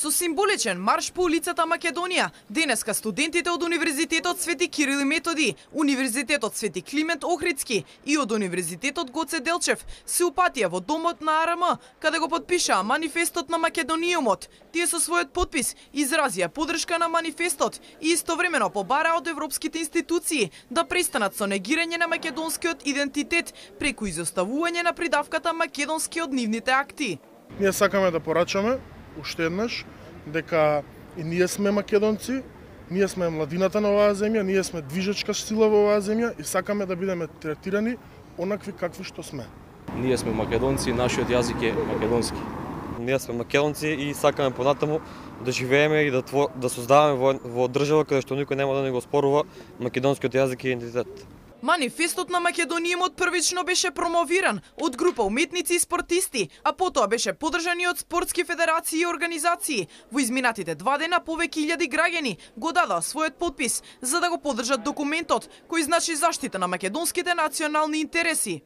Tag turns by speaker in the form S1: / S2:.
S1: Со символичен марш по улицата Македонија, денеска студентите од Универзитетот Свети Кирил и Методи, Универзитетот Свети Климент Охридски и од Универзитетот Гоце Делчев се упатија во домот на АРМ, каде го потпишаа манифестот на Македониумот. Тие со својот подпис изразија поддршка на манифестот и истовремено побараа од европските институции да престанат со негирање на македонскиот идентитет преку изоставување на придавката македонски од нивните акти.
S2: Ние сакаме да порачаме уште еднаш дека и ние сме македонци, ние сме младината на оваа земја, ние сме движечка сила во оваа земја и сакаме да бидеме третирани онакви какви што сме.
S3: Ние сме македонци, нашиот јазик е македонски.
S4: Ние сме македонци и сакаме понатаму да живееме и да создаваме во држава каде што никој нема да не го спорува македонскиот јазик и идентитет.
S1: Манифестот на Македониумот првично беше промовиран од група уметници и спортисти, а потоа беше поддржан и од спортски федерации и организации. Во изминатите 2 дена повеќе илјади граѓани го дадоа својот подпис за да го поддржат документот кој значи заштита на македонските национални интереси.